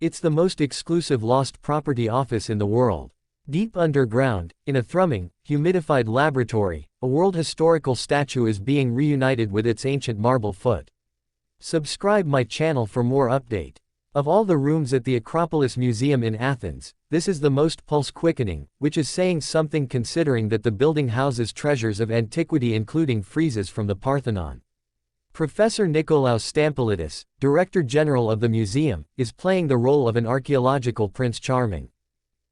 It's the most exclusive lost property office in the world. Deep underground, in a thrumming, humidified laboratory, a world historical statue is being reunited with its ancient marble foot. Subscribe my channel for more update. Of all the rooms at the Acropolis Museum in Athens, this is the most pulse-quickening, which is saying something considering that the building houses treasures of antiquity including friezes from the Parthenon. Professor Nikolaos Stampolidis, Director General of the museum, is playing the role of an archaeological Prince Charming.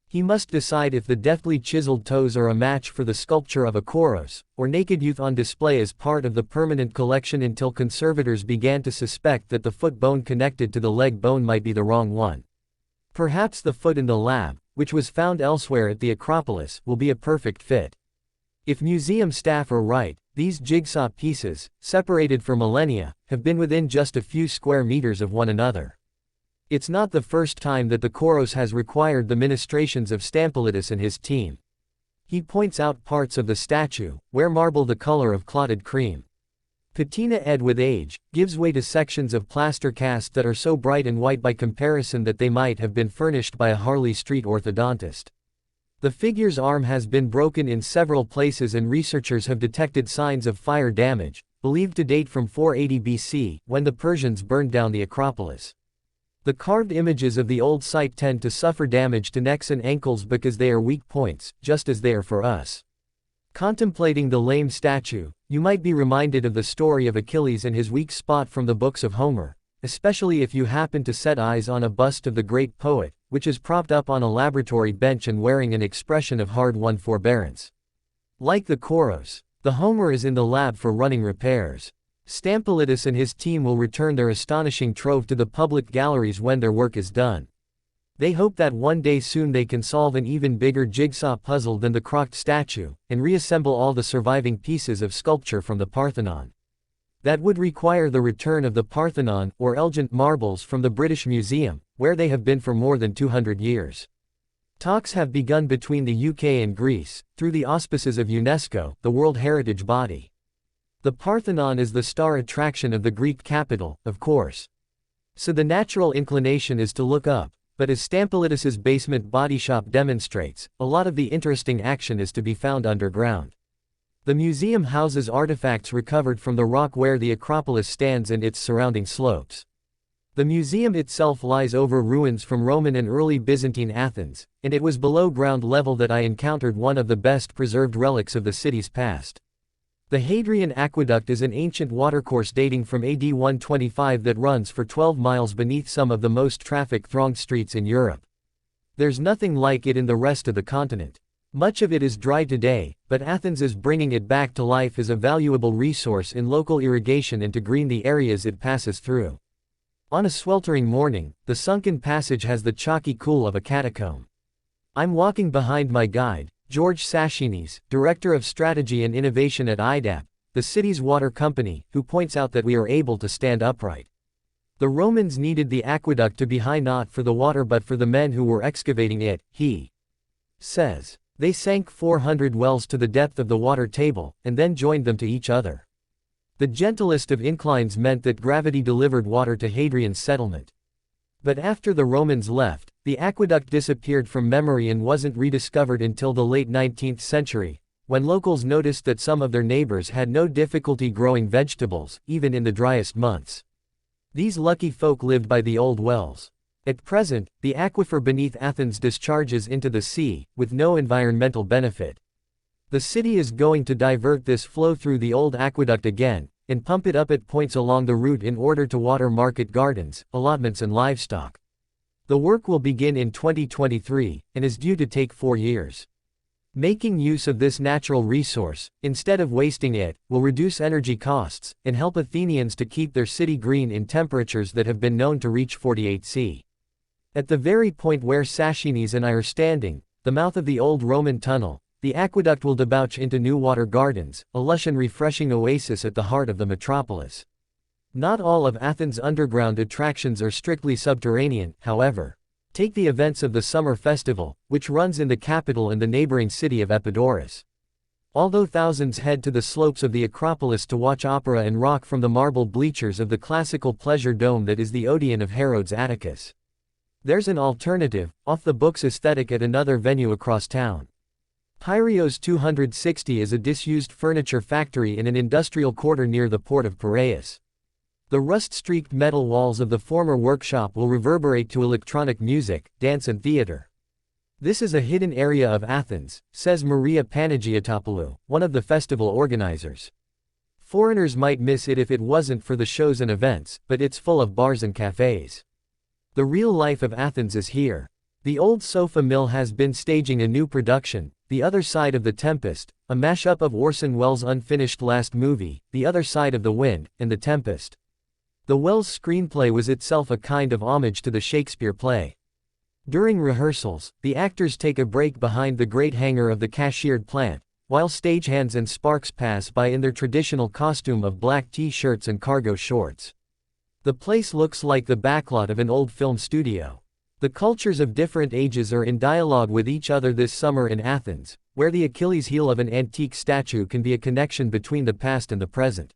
He must decide if the deftly chiseled toes are a match for the sculpture of a Kouros, or naked youth on display as part of the permanent collection until conservators began to suspect that the foot bone connected to the leg bone might be the wrong one. Perhaps the foot in the lab, which was found elsewhere at the Acropolis, will be a perfect fit. If museum staff are right, these jigsaw pieces, separated for millennia, have been within just a few square meters of one another. It's not the first time that the Kouros has required the ministrations of Stampolidis and his team. He points out parts of the statue, where marble the color of clotted cream. Patina ed with age, gives way to sections of plaster cast that are so bright and white by comparison that they might have been furnished by a Harley Street orthodontist. The figure's arm has been broken in several places and researchers have detected signs of fire damage, believed to date from 480 BC, when the Persians burned down the Acropolis. The carved images of the old site tend to suffer damage to necks and ankles because they are weak points, just as they are for us. Contemplating the lame statue, you might be reminded of the story of Achilles and his weak spot from the books of Homer, especially if you happen to set eyes on a bust of the great poet, which is propped up on a laboratory bench and wearing an expression of hard-won forbearance. Like the Kouros, the Homer is in the lab for running repairs. Stampolidis and his team will return their astonishing trove to the public galleries when their work is done. They hope that one day soon they can solve an even bigger jigsaw puzzle than the crocked statue, and reassemble all the surviving pieces of sculpture from the Parthenon. That would require the return of the Parthenon, or Elgin, marbles from the British Museum, where they have been for more than 200 years. Talks have begun between the UK and Greece, through the auspices of UNESCO, the World Heritage body. The Parthenon is the star attraction of the Greek capital, of course. So the natural inclination is to look up, but as Stampolidis's basement body shop demonstrates, a lot of the interesting action is to be found underground. The museum houses artifacts recovered from the rock where the Acropolis stands and its surrounding slopes. The museum itself lies over ruins from Roman and early Byzantine Athens, and it was below ground level that I encountered one of the best preserved relics of the city's past. The Hadrian Aqueduct is an ancient watercourse dating from AD 125 that runs for 12 miles beneath some of the most traffic-thronged streets in Europe. There's nothing like it in the rest of the continent. Much of it is dry today, but Athens is bringing it back to life as a valuable resource in local irrigation and to green the areas it passes through. On a sweltering morning, the sunken passage has the chalky cool of a catacomb. I'm walking behind my guide, George Sashinis, Director of Strategy and Innovation at IDAP, the city's water company, who points out that we are able to stand upright. The Romans needed the aqueduct to be high not for the water but for the men who were excavating it, he says. They sank 400 wells to the depth of the water table, and then joined them to each other. The gentlest of inclines meant that gravity delivered water to Hadrian's settlement. But after the Romans left, the aqueduct disappeared from memory and wasn't rediscovered until the late 19th century, when locals noticed that some of their neighbors had no difficulty growing vegetables, even in the driest months. These lucky folk lived by the old wells. At present, the aquifer beneath Athens discharges into the sea, with no environmental benefit. The city is going to divert this flow through the old aqueduct again, and pump it up at points along the route in order to water market gardens, allotments and livestock. The work will begin in 2023, and is due to take 4 years. Making use of this natural resource, instead of wasting it, will reduce energy costs, and help Athenians to keep their city green in temperatures that have been known to reach 48°C. At the very point where Sashinis and I are standing, the mouth of the old Roman tunnel, the aqueduct will debouch into new water gardens, a lush and refreshing oasis at the heart of the metropolis. Not all of Athens' underground attractions are strictly subterranean, however. Take the events of the Summer Festival, which runs in the capital and the neighboring city of Epidaurus. Although thousands head to the slopes of the Acropolis to watch opera and rock from the marble bleachers of the classical pleasure dome that is the Odeon of Herod's Atticus. There's an alternative, off-the-books aesthetic at another venue across town. Pyrios 260 is a disused furniture factory in an industrial quarter near the port of Piraeus. The rust-streaked metal walls of the former workshop will reverberate to electronic music, dance and theater. This is a hidden area of Athens, says Maria Panagiatopoulou, one of the festival organizers. Foreigners might miss it if it wasn't for the shows and events, but it's full of bars and cafes. The real life of Athens is here. The old sofa mill has been staging a new production, The Other Side of the Tempest, a mashup of Orson Welles' unfinished last movie, The Other Side of the Wind, and The Tempest. The Welles screenplay was itself a kind of homage to the Shakespeare play. During rehearsals, the actors take a break behind the great hangar of the cashiered plant, while stagehands and sparks pass by in their traditional costume of black t-shirts and cargo shorts. The place looks like the backlot of an old film studio. The cultures of different ages are in dialogue with each other this summer in Athens, where the Achilles heel of an antique statue can be a connection between the past and the present.